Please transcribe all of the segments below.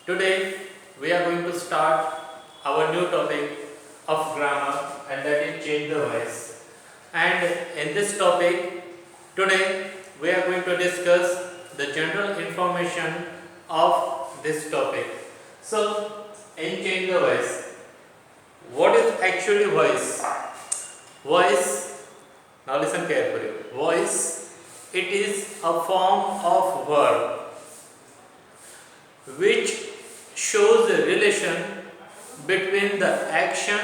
Today we are going to start our new topic of grammar, and that is change the voice. And in this topic today we are going to discuss the general information of this topic. So in change the voice, what is actually voice? Voice, now listen carefully. Voice, it is a form of verb which shows a relation between the action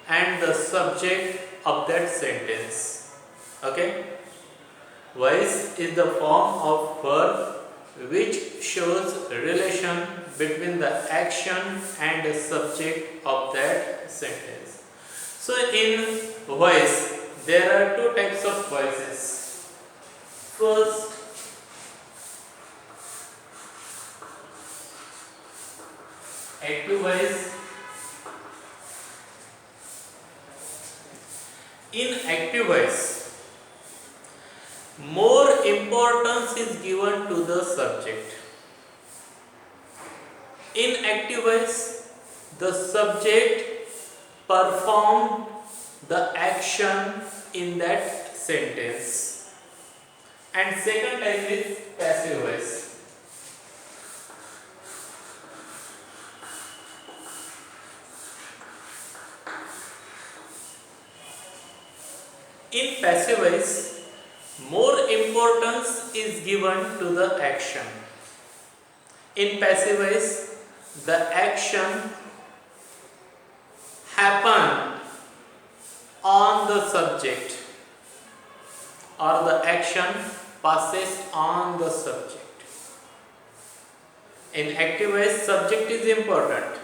and the subject of that sentence. Okay? Voice is the form of verb which shows relation between the action and the subject of that sentence. So in voice, there are two types of voices. First, active voice. In active voice, more importance is given to the subject. In active voice, the subject performed the action in that sentence. And second type is passive voice. In passive voice, more importance is given to the action. In passive voice, the action happen on the subject, or the action passes on the subject. In active voice, subject is important.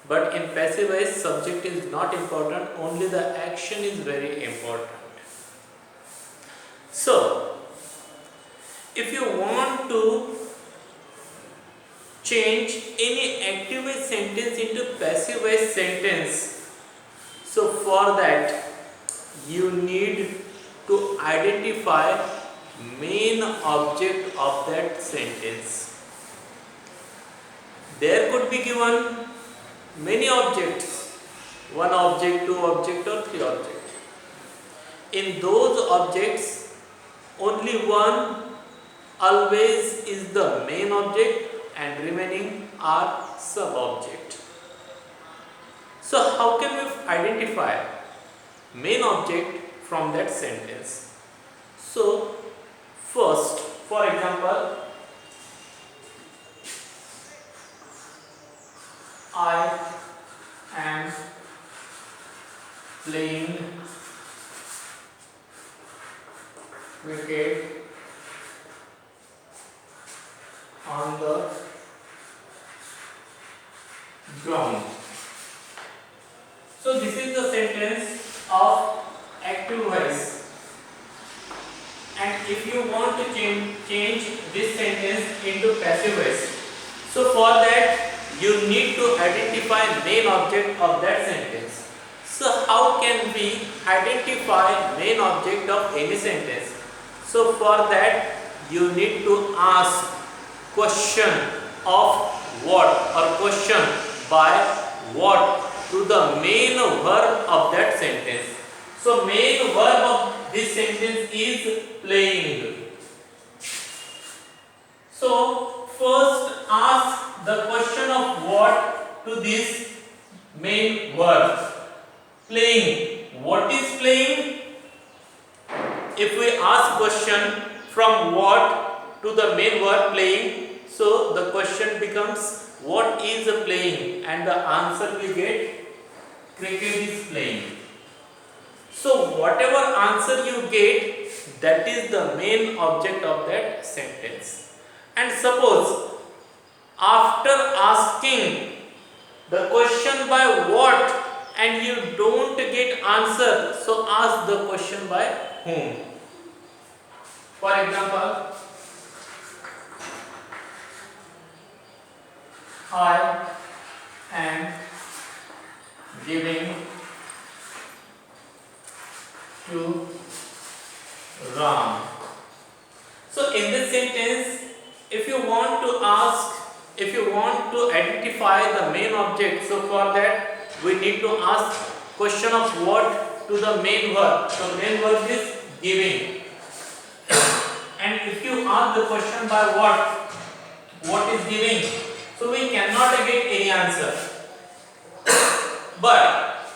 But in passive voice, subject is not important, only the action is very important. So, if you want to change any active voice sentence into passive voice sentence, so for that you need to identify main object of that sentence. There could be given many objects, one object, two object or three objects. In those objects, only one always is the main object and remaining are sub-object. So how can we identify main object from that sentence? So first, for example, I am playing cricket on the ground. So this is the sentence of active voice. And if you want to change this sentence into passive voice, so for that you need to identify main object of that sentence. So how can we identify main object of any sentence? So for that you need to ask question of what or question by what to the main verb of that sentence. So main verb of this sentence is playing. So first ask the question of what to this main verb. Playing. What is playing? If we ask question from what to the main verb playing, so the question becomes what is playing, and the answer we get cricket is playing. So whatever answer you get, that is the main object of that sentence. And suppose after asking the question by what and you don't get answer, so ask the question by whom. For example, I am giving to Ram. So in this sentence, if you want to ask if you want to identify the main object, so for that we need to ask question of what to the main verb. So main verb is giving, and if you ask the question by what is giving, so we cannot get any answer. But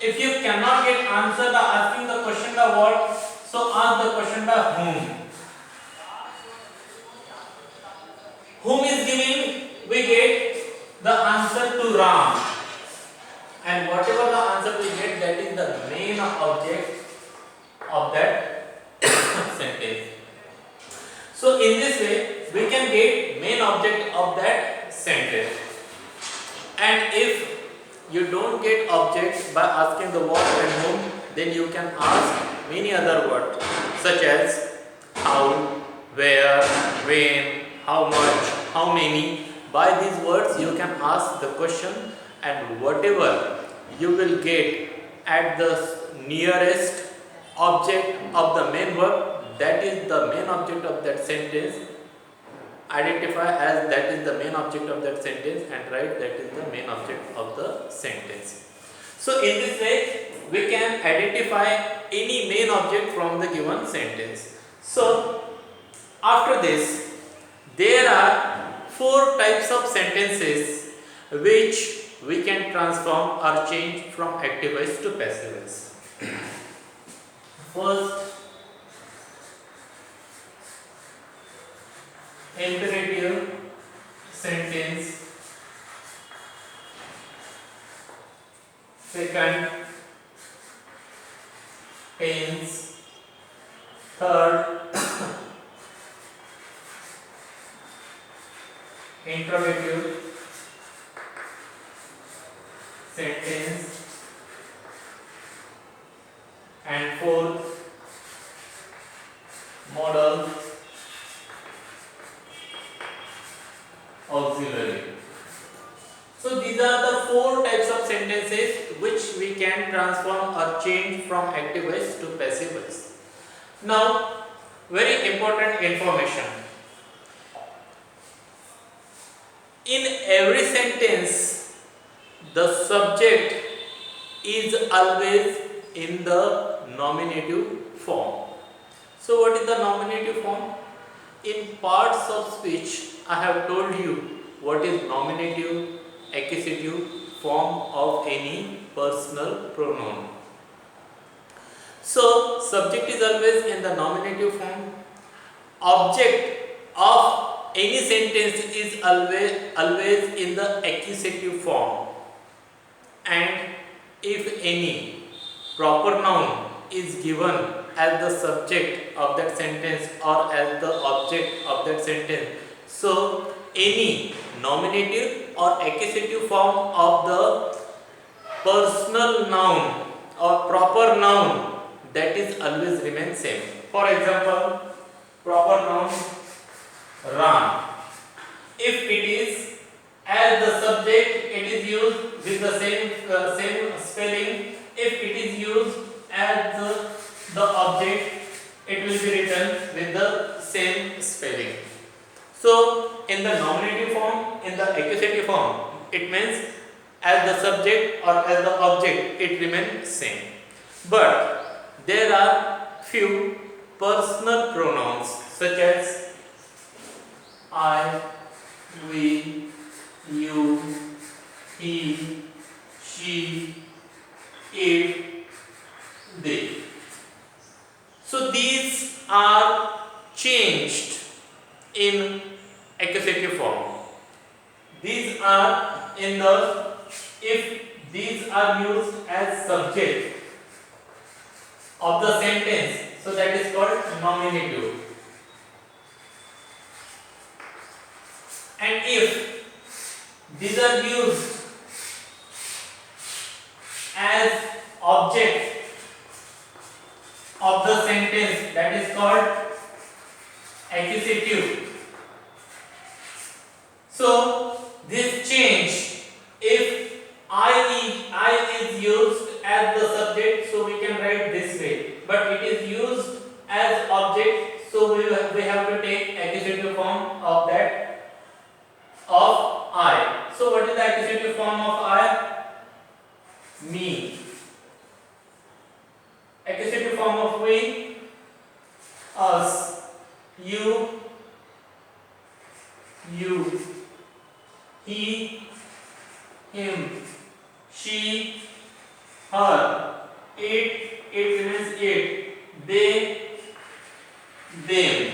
if you cannot get answer by asking the question by what, so ask the question by whom. Whom is giving, we get the answer to Ram, and whatever the answer we get, that is the main object of that sentence. So in this way we can get main object of that sentence. And if you don't get object by asking the what and whom, then you can ask many other words such as how, where, when, how much, how many. By these words you can ask the question, and whatever you will get at the nearest object of the main verb, that is the main object of that sentence. Identify as that is the main object of that sentence and write that is the main object of the sentence. So in this way we can identify any main object from the given sentence. So after this, there are 4 types of sentences which we can transform or change from active voice to passive voice. First, imperative sentence. Second, tense. Third, interrogative sentence. And fourth, modal auxiliary. So these are the 4 types of sentences which we can transform or change from active voice to passive voice. Now, very important information. In every sentence, the subject is always in the nominative form. So what is the nominative form? In parts of speech, I have told you what is nominative, accusative form of any personal pronoun. So subject is always in the nominative form. Object of any sentence is always in the accusative form. And if any proper noun is given as the subject of that sentence or as the object of that sentence, so any nominative or accusative form of the personal noun or proper noun, that is always remain same. For example, proper noun Ram. If it is as the subject, it is used with the same spelling. If it is used as the object, it will be written with the same spelling. So in the nominative form, in the accusative form, it means as the subject or as the object, it remains same. But there are few personal pronouns such as I, we, you, he, she, it, they. So these are changed in accusative form. These are in the, if these are used as subject of the sentence, so that is called nominative. And if these are used as object of the sentence, that is called accusative. So this change, if I is used as the subject, so we can write this way, but it is used as object, so we have to take accusative form of that you, he, him, she, her. It means it. They, them.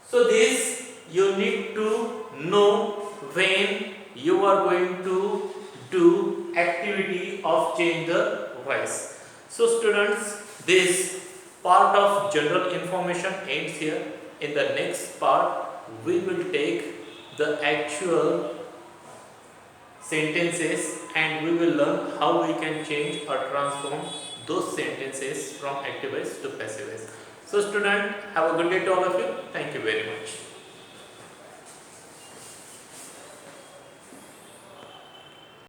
So this you need to know when you are going to do activity of change the voice. So students, this part of general information ends here. In the next part, we will take the actual sentences and we will learn how we can change or transform those sentences from active voice to passive voice. So student, have a good day to all of you. Thank you very much.